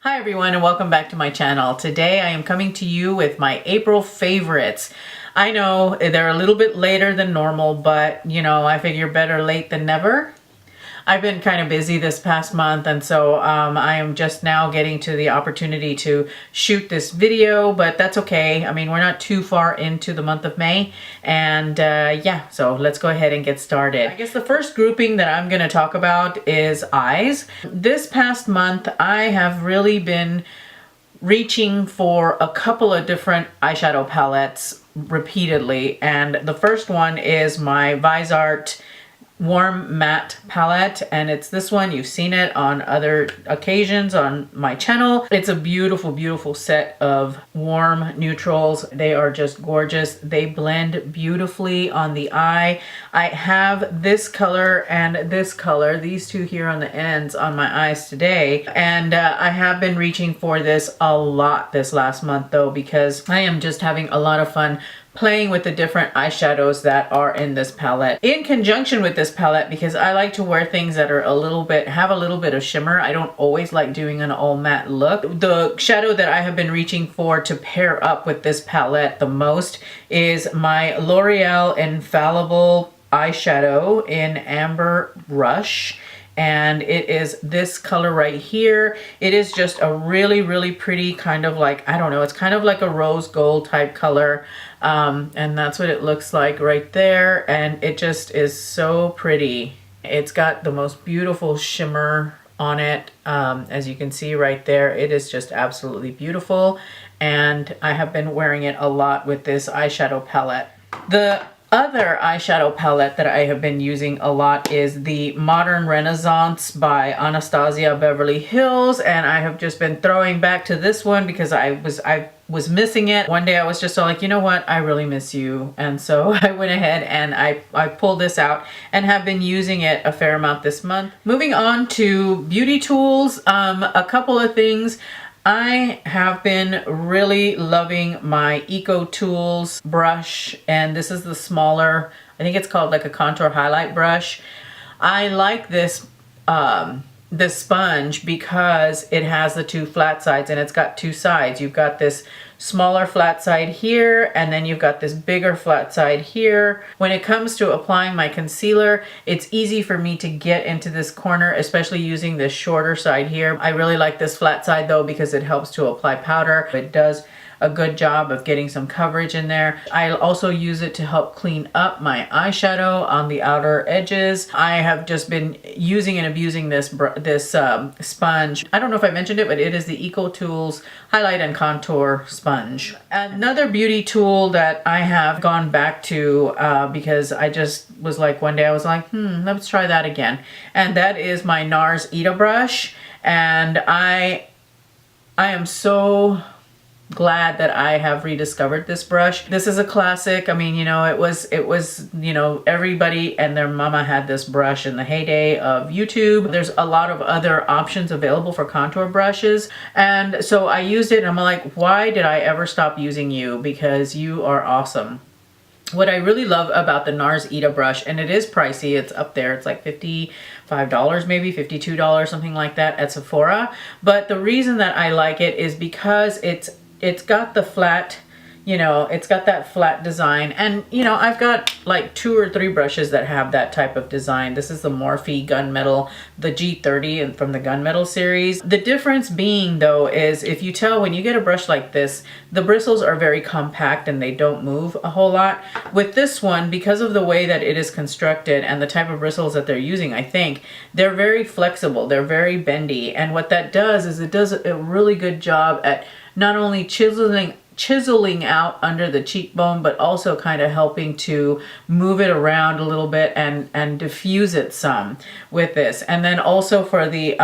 Hi everyone and welcome back to my channel. Today I am coming to you with my April favorites. I know they're a little bit later than normal, but you know, I figure better late than never. I've been kind of busy this past month, and so I am just now getting to the opportunity to shoot this video, but that's okay. I mean, we're not too far into the month of May, and yeah, so let's go ahead and get started. I guess the first grouping that I'm going to talk about is eyes. This past month, I have really been reaching for a couple of different eyeshadow palettes repeatedly, and the first one is my Visart warm matte palette, and it's this one. You've seen it on other occasions on my channel. It's a beautiful set of warm neutrals. They are just gorgeous. They blend beautifully on the eye. I have this color and this color, these two here on the ends on my eyes today, and I have been reaching for this a lot this last month though, because I am just having a lot of fun playing with the different eyeshadows that are in this palette. In conjunction with this palette, because I like to wear things that are have a little bit of shimmer. I don't always like doing an all matte look. The shadow that I have been reaching for to pair up with this palette the most is my L'Oreal Infallible eyeshadow in Amber Rush. And it is this color right here. It is just a really pretty kind of like, I don't know, it's kind of like a rose gold type color. And that's what it looks like right there. And it just is so pretty. It's got the most beautiful shimmer on it. As you can see right there, it is just absolutely beautiful. And I have been wearing it a lot with this eyeshadow palette. The other eyeshadow palette that I have been using a lot is the Modern Renaissance by Anastasia Beverly Hills, and I have just been throwing back to this one because I was missing it. One day I was just all like, you know what, I really miss you, and so I went ahead and I pulled this out and have been using it a fair amount this month. Moving on to beauty tools, a couple of things. I have been really loving my Eco Tools brush, and this is the smaller, I think it's called like a contour highlight brush. I like this this sponge because it has the two flat sides, and it's got two sides. You've got this smaller flat side here, and then you've got this bigger flat side here. When it comes to applying my concealer, it's easy for me to get into this corner, especially using this shorter side here. I really like this flat side though because it helps to apply powder. It does a good job of getting some coverage in there. I also use it to help clean up my eyeshadow on the outer edges. I have just been using and abusing this sponge. I don't know if I mentioned it, but it is the Eco Tools Highlight and Contour Sponge. Another beauty tool that I have gone back to because I just was like, one day I was like, let's try that again. And that is my NARS Ita brush. And I am so glad that I have rediscovered this brush. This is a classic. I mean, you know, it was, you know, everybody and their mama had this brush in the heyday of YouTube. There's a lot of other options available for contour brushes. And so I used it and I'm like, why did I ever stop using you? Because you are awesome. What I really love about the NARS Ita brush, and it is pricey, it's up there, it's like $55 maybe, $52, something like that at Sephora. But the reason that I like it is because it's got the flat, you know, it's got that flat design. And, you know, I've got like 2 or 3 brushes that have that type of design. This is the Morphe Gunmetal, the G30 and from the Gunmetal series. The difference being though is if you tell when you get a brush like this, the bristles are very compact and they don't move a whole lot. With this one, because of the way that it is constructed and the type of bristles that they're using, I think they're very flexible, they're very bendy. And what that does is it does a really good job at not only chiseling out under the cheekbone, but also kind of helping to move it around a little bit and diffuse it some with this. And then also for the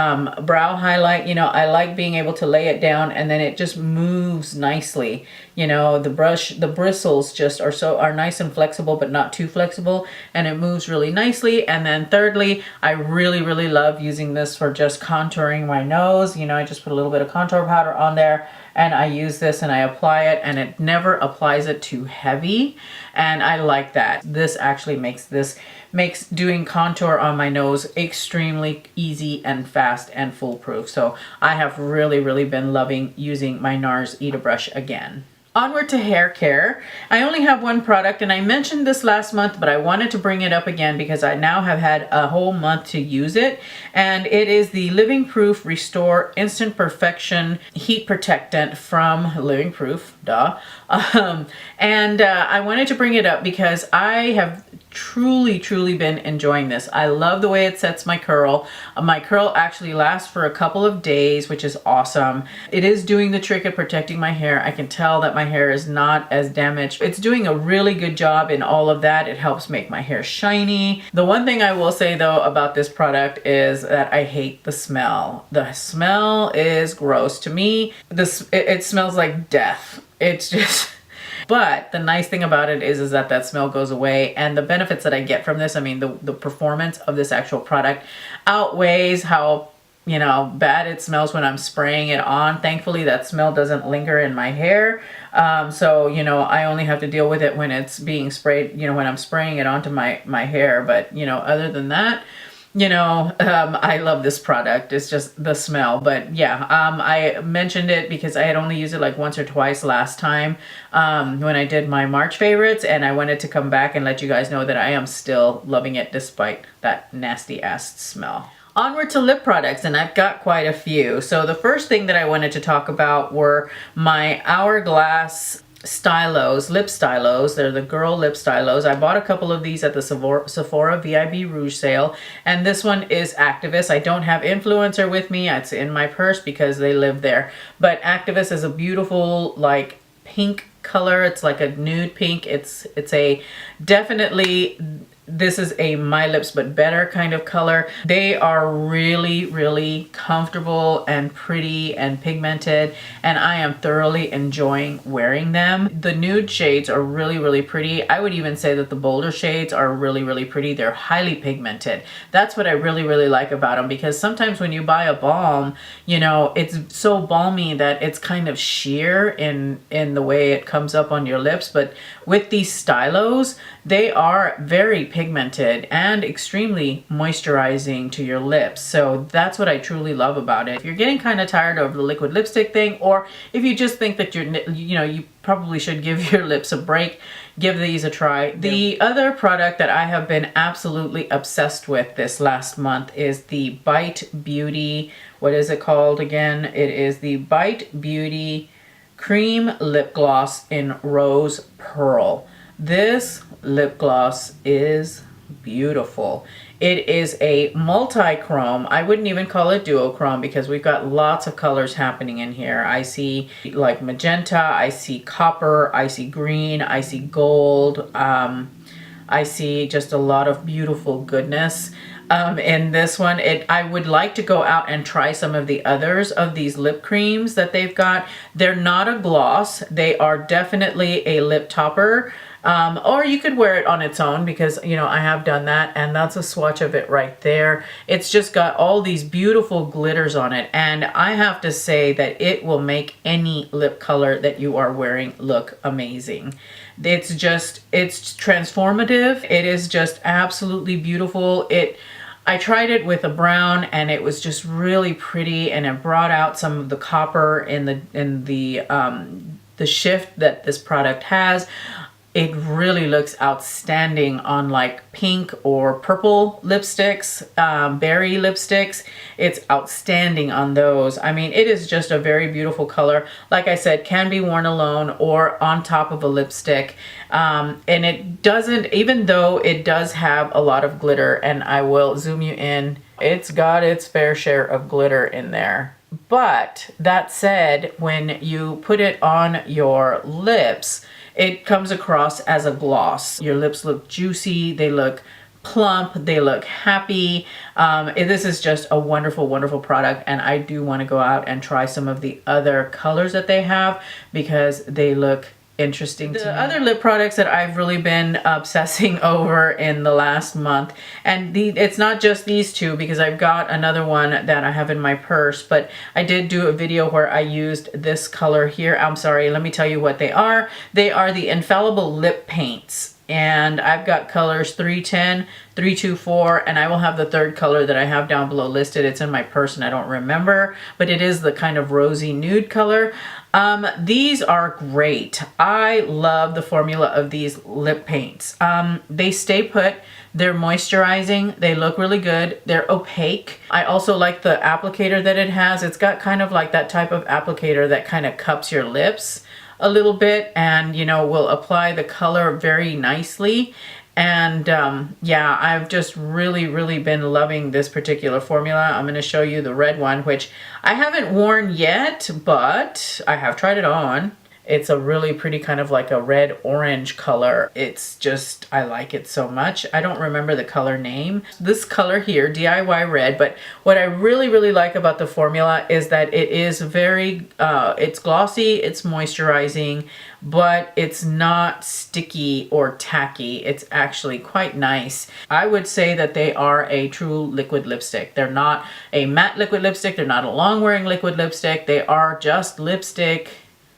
brow highlight, you know, I like being able to lay it down and then it just moves nicely. You know, the bristles just are nice and flexible, but not too flexible, and it moves really nicely. And then thirdly, I really love using this for just contouring my nose. You know, I just put a little bit of contour powder on there and I use this and I apply apply it, and it never applies it too heavy, and I like that. This actually makes doing contour on my nose extremely easy and fast and foolproof. So I have really been loving using my NARS Eat a Brush again. Onward to hair care. I only have one product, and I mentioned this last month, but I wanted to bring it up again because I now have had a whole month to use it, and it is the Living Proof Restore Instant Perfection Heat Protectant from Living Proof, duh. I wanted to bring it up because I have truly been enjoying this. I love the way it sets my curl. My curl actually lasts for a couple of days, which is awesome. It is doing the trick of protecting my hair. I can tell that my hair is not as damaged. It's doing a really good job in all of that. It helps make my hair shiny. The one thing I will say though about this product is that I hate the smell. The smell is gross. To me, it smells like death. It's just... But the nice thing about it is that that smell goes away, and the benefits that I get from this, I mean, the performance of this actual product outweighs how, you know, bad it smells when I'm spraying it on. Thankfully, that smell doesn't linger in my hair. So, you know, I only have to deal with it when it's being sprayed, you know, when I'm spraying it onto my hair. But, you know, other than that, you know, I love this product. It's just the smell. But yeah, I mentioned it because I had only used it like once or twice last time when I did my March favorites, and I wanted to come back and let you guys know that I am still loving it despite that nasty ass smell. Onward to lip products, and I've got quite a few. So the first thing that I wanted to talk about were my Hourglass stylos, lip stylos. They're the girl lip stylos. I bought a couple of these at the Sephora VIB Rouge sale, and this one is Activist. I don't have Influencer with me. It's in my purse because they live there. But Activist is a beautiful like pink color. It's like a nude pink. It's a definitely, this is a My Lips But Better kind of color. They are really comfortable and pretty and pigmented, and I am thoroughly enjoying wearing them. The nude shades are really pretty. I would even say that the bolder shades are really pretty. They're highly pigmented. That's what I really like about them, because sometimes when you buy a balm, you know, it's so balmy that it's kind of sheer in the way it comes up on your lips. But with these stylos, they are very pigmented and extremely moisturizing to your lips. So that's what I truly love about it. If you're getting kind of tired of the liquid lipstick thing, or if you just think that you probably should give your lips a break, give these a try. The other product that I have been absolutely obsessed with this last month is the Bite Beauty, what is it called again? It is the Bite Beauty Cream Lip Gloss in Rose Pearl. This lip gloss is beautiful. It is a multi-chrome. I wouldn't even call it duochrome because we've got lots of colors happening in here. I see like magenta, I see copper, I see green, I see gold. I see just a lot of beautiful goodness. In this one, I would like to go out and try some of the others of these lip creams that they've got. They're not a gloss. They are definitely a lip topper. Or you could wear it on its own because, you know, I have done that, and that's a swatch of it right there. It's just got all these beautiful glitters on it, and I have to say that it will make any lip color that you are wearing look amazing. It's transformative. It is just absolutely beautiful. I tried it with a brown, and it was just really pretty, and it brought out some of the copper in the shift that this product has. It really looks outstanding on like pink or purple lipsticks, berry lipsticks. It's outstanding on those. I mean, it is just a very beautiful color. Like I said, can be worn alone or on top of a lipstick. And it doesn't, even though it does have a lot of glitter, and I will zoom you in, it's got its fair share of glitter in there. But that said, when you put it on your lips, it comes across as a gloss. Your lips look juicy, they look plump, they look happy. This is just a wonderful product, and I do want to go out and try some of the other colors that they have because they look interesting to me. The other lip products that I've really been obsessing over in the last month, and it's not just these two because I've got another one that I have in my purse, but I did do a video where I used this color here. I'm sorry, let me tell you what they are. They are the Infallible Lip Paints. And I've got colors 310, 324, and I will have the third color that I have down below listed. It's in my purse and I don't remember, but it is the kind of rosy nude color. These are great. I love the formula of these lip paints. They stay put. They're moisturizing. They look really good. They're opaque. I also like the applicator that it has. It's got kind of like that type of applicator that kind of cups your lips a little bit and, you know, will apply the color very nicely. And yeah, I've just really been loving this particular formula. I'm going to show you the red one, which I haven't worn yet, but I have tried it on. It's a really pretty kind of like a red orange color. It's just, I like it so much. I don't remember the color name. This color here, DIY red, but what I really like about the formula is that it is very, it's glossy, it's moisturizing, but it's not sticky or tacky. It's actually quite nice. I would say that they are a true liquid lipstick. They're not a matte liquid lipstick. They're not a long wearing liquid lipstick. They are just lipstick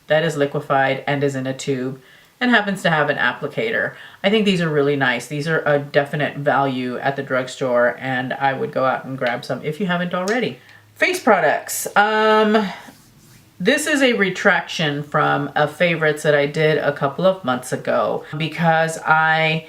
that is liquefied and is in a tube and happens to have an applicator. I think these are really nice. These are a definite value at the drugstore, and I would go out and grab some if you haven't already. Face products. This is a retraction from a favorites that I did a couple of months ago because I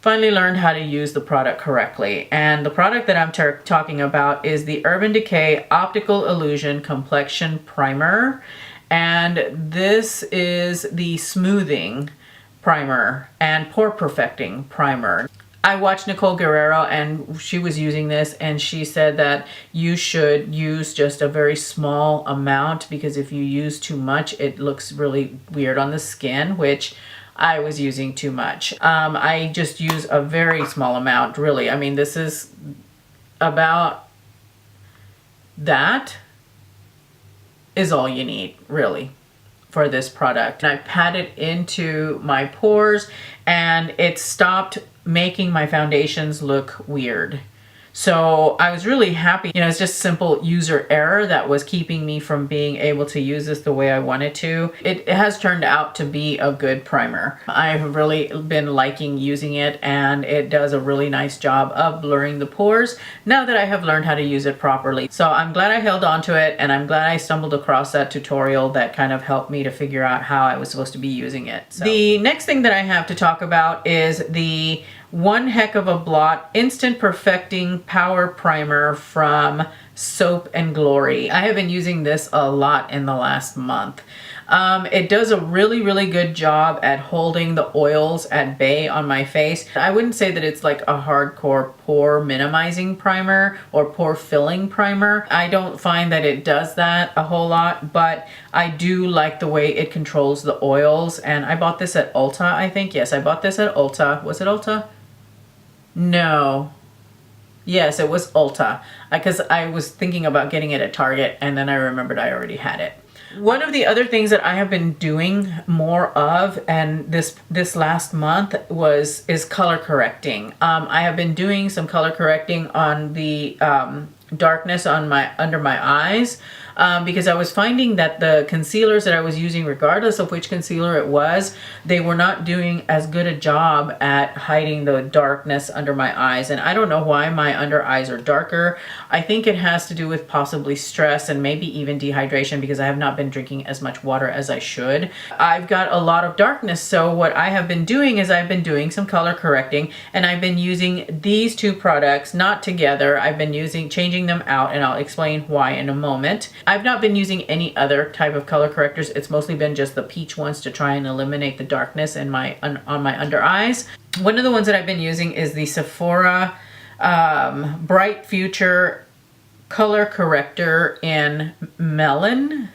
finally learned how to use the product correctly. And the product that I'm talking about is the Urban Decay Optical Illusion Complexion Primer. And this is the smoothing primer and pore perfecting primer. I watched Nicole Guerrero and she was using this and she said that you should use just a very small amount because if you use too much, it looks really weird on the skin, which I was using too much. I just use a very small amount, really. I mean, this is about that is all you need, really, for this product. And I pat it into my pores and it stopped making my foundations look weird. So I was really happy. You know, it's just simple user error that was keeping me from being able to use this the way I wanted to. It has turned out to be a good primer. I've really been liking using it and it does a really nice job of blurring the pores now that I have learned how to use it properly. So I'm glad I held on to it and I'm glad I stumbled across that tutorial that kind of helped me to figure out how I was supposed to be using it. So the next thing that I have to talk about is the One Heck of a Blot Instant Perfecting Power Primer from Soap and Glory. I have been using this a lot in the last month. It does a really good job at holding the oils at bay on my face. I wouldn't say that it's like a hardcore pore minimizing primer or pore filling primer. I don't find that it does that a whole lot, but I do like the way it controls the oils. And I bought this at Ulta, I think. Yes, I bought this at Ulta. Was it Ulta? No. Yes, it was Ulta. Because I was thinking about getting it at Target and then I remembered I already had it. One of the other things that I have been doing more of, and this last month, is color correcting. I have been doing some color correcting on the darkness on under my eyes because I was finding that the concealers that I was using, regardless of which concealer it was, they were not doing as good a job at hiding the darkness under my eyes. And I don't know why my under eyes are darker. I think it has to do with possibly stress and maybe even dehydration because I have not been drinking as much water as I should. I've got a lot of darkness, so what I have been doing is I've been doing some color correcting and I've been using these two products, not together. I've been changing them out, and I'll explain why in a moment. I've not been using any other type of color correctors. It's mostly been just the peach ones to try and eliminate the darkness in on my under eyes. One of the ones that I've been using is the Sephora Bright Future Color Corrector in Melon.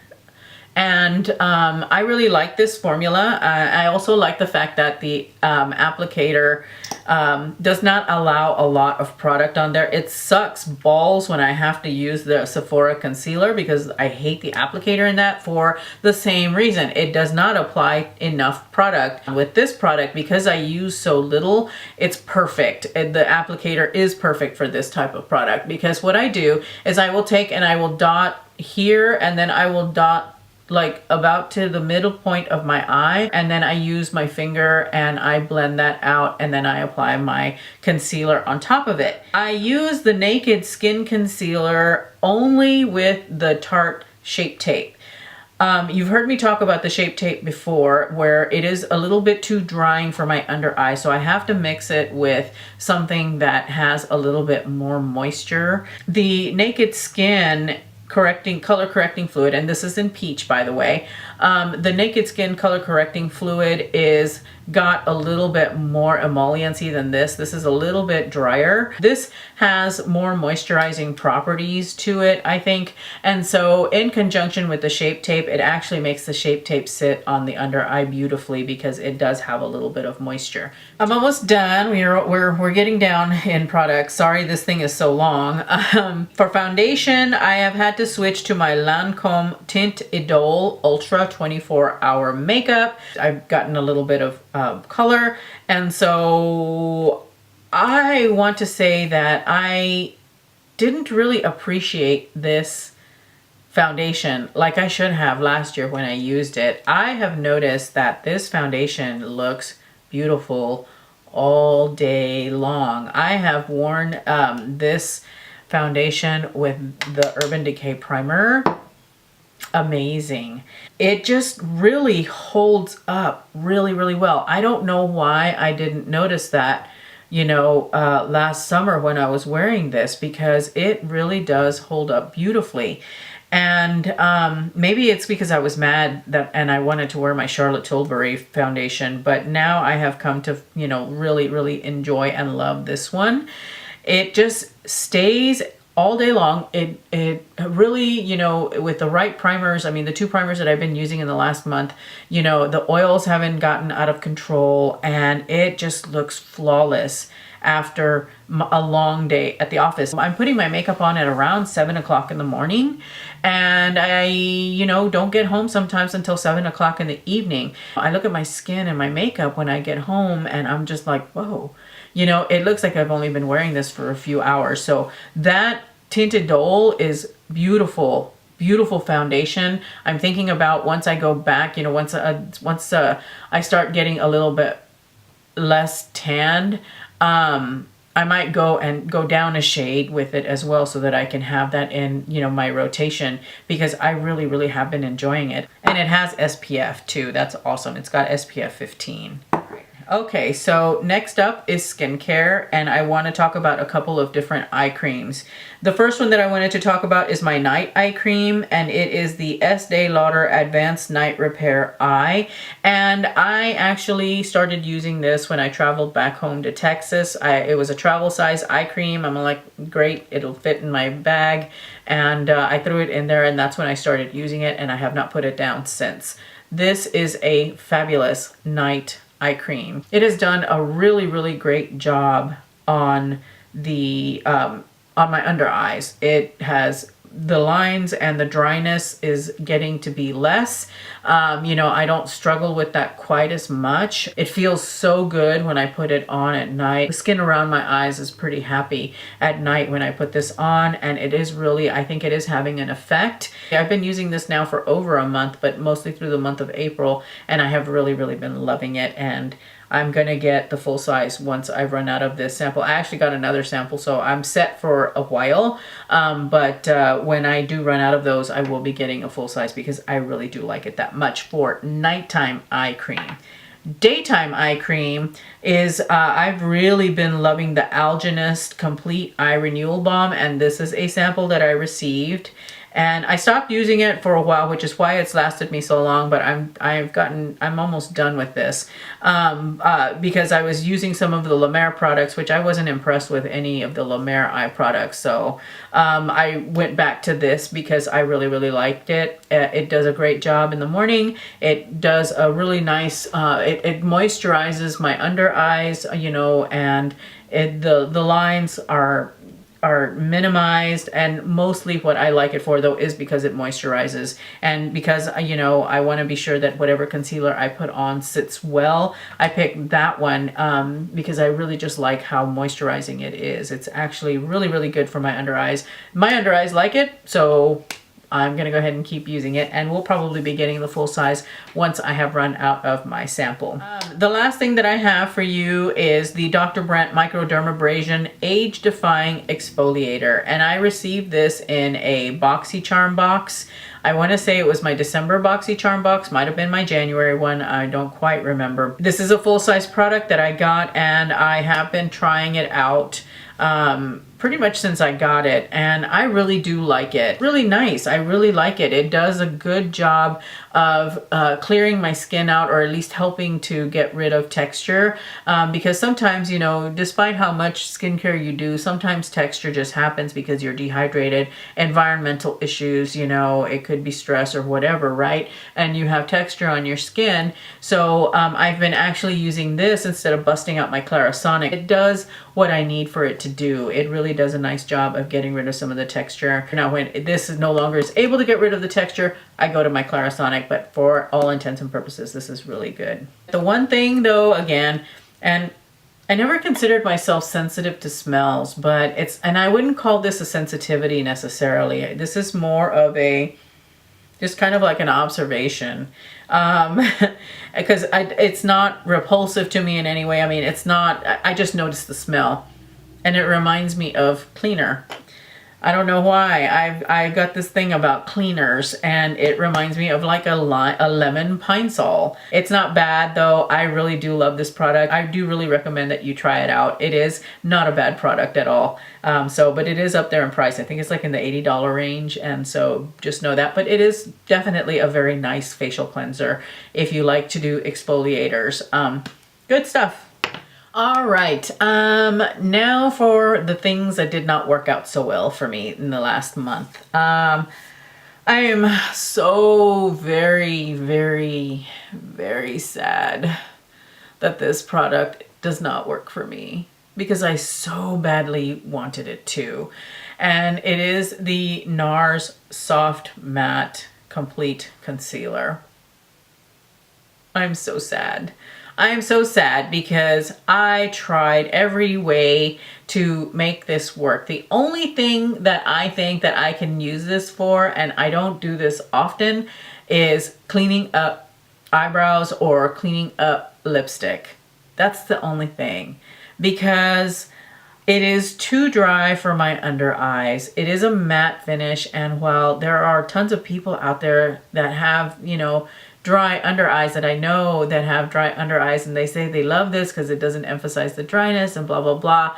And I really like this formula. I also like the fact that the applicator does not allow a lot of product on there. It sucks balls when I have to use the Sephora concealer because I hate the applicator in that for the same reason. It does not apply enough product. With this product, because I use so little, it's perfect. The applicator is perfect for this type of product because what I do is I will take and I will dot here and then I will dot like about to the middle point of my eye, and then I use my finger and I blend that out, and then I apply my concealer on top of it. I use the Naked Skin Concealer only with the Tarte Shape Tape. You've heard me talk about the Shape Tape before, where it is a little bit too drying for my under eye, so I have to mix it with something that has a little bit more moisture. The Naked Skin color correcting fluid, and this is in peach, by the way. The Naked Skin color correcting fluid is got a little bit more emolliency than this. This is a little bit drier. This has more moisturizing properties to it, I think. And so in conjunction with the Shape Tape, it actually makes the Shape Tape sit on the under eye beautifully because it does have a little bit of moisture. I'm almost done. We're getting down in products. Sorry this thing is so long. For foundation, I have had to switch to my Lancome Tint Idole Ultra 24-hour makeup. I've gotten a little bit of color, and so I want to say that I didn't really appreciate this foundation like I should have last year when I used it. I have noticed that this foundation looks beautiful all day long. I have worn this foundation with the Urban Decay primer. Amazing. It just really holds up really well. I don't know why I didn't notice that, last summer when I was wearing this, because it really does hold up beautifully. And maybe it's because I was mad and I wanted to wear my Charlotte Tilbury foundation, but now I have come to, really enjoy and love this one. It just stays all day long. It really, with the right primers, I mean, the two primers that I've been using in the last month, the oils haven't gotten out of control, and it just looks flawless after a long day at the office. I'm putting my makeup on at around 7 o'clock in the morning, and I, don't get home sometimes until 7 o'clock in the evening. I look at my skin and my makeup when I get home, and I'm just like, whoa. It looks like I've only been wearing this for a few hours. So that Tinted Dole is beautiful, beautiful foundation. I'm thinking about once I go back, once I start getting a little bit less tanned, I might go down a shade with it as well so that I can have that in, my rotation, because I really have been enjoying it. And it has SPF too. That's awesome. It's got SPF 15. Okay, so next up is skincare, and I want to talk about a couple of different eye creams. The first one that I wanted to talk about is my night eye cream, and it is the Estee Lauder Advanced Night Repair Eye. And I actually started using this when I traveled back home to Texas. It was a travel size eye cream. I'm like, great, it'll fit in my bag. And I threw it in there, and that's when I started using it, and I have not put it down since. This is a fabulous night eye cream. It has done a really great job on the on my under eyes. It has the lines and the dryness is getting to be less. I don't struggle with that quite as much. It feels so good when I put it on at night. The skin around my eyes is pretty happy at night when I put this on, and it is really, I think it is having an effect. I've been using this now for over a month, but mostly through the month of April, and I have really been loving it, and I'm gonna get the full size once I run out of this sample. I actually got another sample, so I'm set for a while. But when I do run out of those, I will be getting a full size because I really do like it that much for nighttime eye cream. Daytime eye cream is, I've really been loving the Algenist Complete Eye Renewal Balm, and this is a sample that I received. And I stopped using it for a while, which is why it's lasted me so long, but I'm almost done with this because I was using some of the La Mer products, which I wasn't impressed with any of the La Mer eye products. So I went back to this because I really, really liked it. It does a great job in the morning. It does a really nice, it moisturizes my under eyes, you know, and the lines are minimized, and mostly what I like it for though is because it moisturizes, and because you know I want to be sure that whatever concealer I put on sits well. I picked that one because I really just like how moisturizing it is. It's actually really, really good for my under eyes. My under eyes like it, so I'm going to go ahead and keep using it, and we'll probably be getting the full size once I have run out of my sample. The last thing that I have for you is the Dr. Brandt Microdermabrasion Age Defying Exfoliator, and I received this in a BoxyCharm box. I want to say it was my December BoxyCharm box, might have been my January one, I don't quite remember. This is a full-size product that I got, and I have been trying it out pretty much since I got it, and I really do like it. Really nice. I really like it. It does a good job of clearing my skin out, or at least helping to get rid of texture, because sometimes, you know, despite how much skincare you do, sometimes texture just happens because you're dehydrated, environmental issues, you know, it could be stress or whatever, right? And you have texture on your skin. So I've been actually using this instead of busting out my Clarisonic. It does what I need for it to do. It really does a nice job of getting rid of some of the texture. Now when this is no longer is able to get rid of the texture, I go to my Clarisonic, but for all intents and purposes, this is really good. The one thing though, again, and I never considered myself sensitive to smells, but and I wouldn't call this a sensitivity necessarily. This is more of a, just kind of like an observation, because it's not repulsive to me in any way. I mean, it's not, I just noticed the smell, and it reminds me of cleaner. I don't know why. I got this thing about cleaners, and it reminds me of like a lemon Pine Sol. It's not bad though. I really do love this product. I do really recommend that you try it out. It is not a bad product at all. But it is up there in price. I think it's like in the $80 range, and so just know that. But it is definitely a very nice facial cleanser if you like to do exfoliators. Good stuff. All right, now for the things that did not work out so well for me in the last month. I am so very, very, very sad that this product does not work for me, because I so badly wanted it to. And it is the NARS Soft Matte Complete Concealer. I'm so sad. I'm so sad because I tried every way to make this work. The only thing that I think that I can use this for, and I don't do this often, is cleaning up eyebrows or cleaning up lipstick. That's the only thing, because it is too dry for my under eyes. It is a matte finish, and while there are tons of people out there that have, you know, dry under eyes, that I know that have dry under eyes, and they say they love this because it doesn't emphasize the dryness and blah, blah, blah.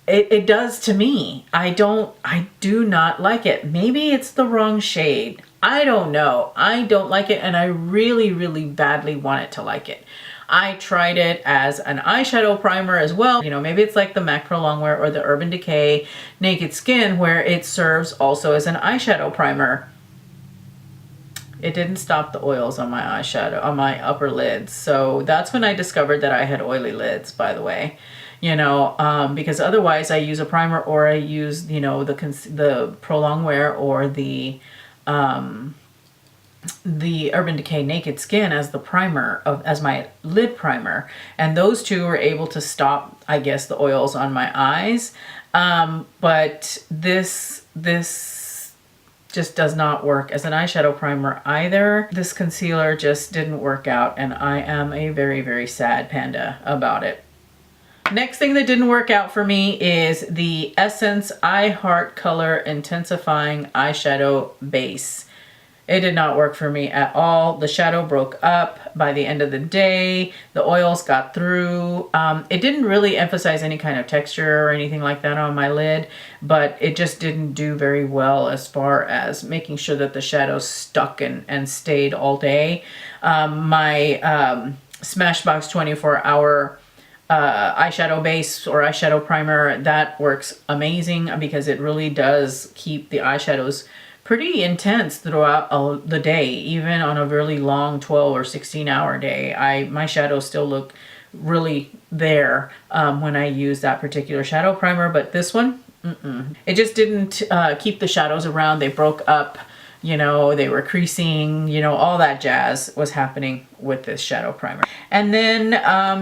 It does to me. I do not like it. Maybe it's the wrong shade. I don't know. I don't like it, and I really, really badly want it to like it. I tried it as an eyeshadow primer as well. You know, maybe it's like the MAC Pro Longwear or the Urban Decay Naked Skin, where it serves also as an eyeshadow primer. It didn't stop the oils on my eyeshadow, on my upper lids. So that's when I discovered that I had oily lids, by the way. You know, because otherwise I use a primer, or I use, you know, the Pro Longwear or the Urban Decay Naked Skin as the primer, as my lid primer. And those two were able to stop, I guess, the oils on my eyes. But this just does not work as an eyeshadow primer either. This concealer just didn't work out, and I am a very, very sad panda about it. Next thing that didn't work out for me is the Essence I Heart Color Intensifying Eyeshadow Base. It did not work for me at all. The shadow broke up by the end of the day. The oils got through. It didn't really emphasize any kind of texture or anything like that on my lid, but it just didn't do very well as far as making sure that the shadows stuck and stayed all day. My Smashbox 24-hour eyeshadow base or eyeshadow primer, that works amazing because it really does keep the eyeshadows pretty intense throughout the day, even on a really long 12 or 16-hour day. My shadows still look really there when I use that particular shadow primer, but this one, it just didn't keep the shadows around. They broke up, you know, they were creasing, you know, all that jazz was happening with this shadow primer. And then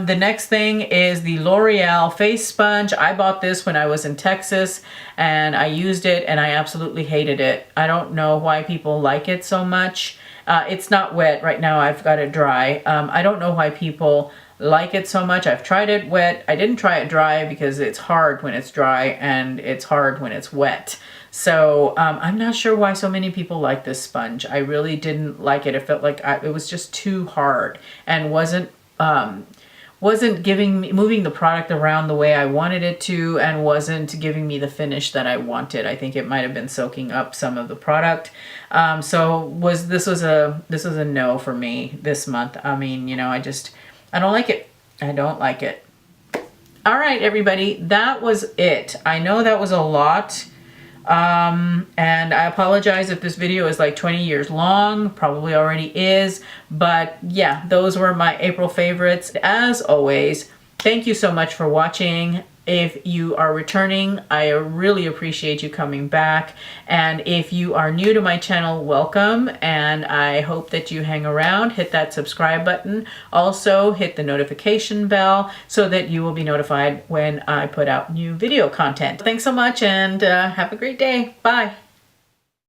the next thing is the L'Oreal face sponge. I bought this when I was in Texas and I used it and I absolutely hated it. I don't know why people like it so much. It's not wet right now. I've got it dry. I don't know why people like it so much. I've tried it wet. I didn't try it dry because it's hard when it's dry and it's hard when it's wet. So I'm not sure why so many people like this sponge. I really didn't like it. It felt like it was just too hard and wasn't moving the product around the way I wanted it to, and wasn't giving me the finish that I wanted. I think it might have been soaking up some of the product. So this was a no for me this month. I mean, you know, I don't like it. I don't like it. All right, everybody, that was it. I know that was a lot. And I apologize if this video is like 20 years long, probably already is, but yeah, those were my April favorites. As always, thank you so much for watching. If you are returning, I really appreciate you coming back. And if you are new to my channel, welcome. And I hope that you hang around, hit that subscribe button. Also hit the notification bell so that you will be notified when I put out new video content. Thanks so much and have a great day. Bye.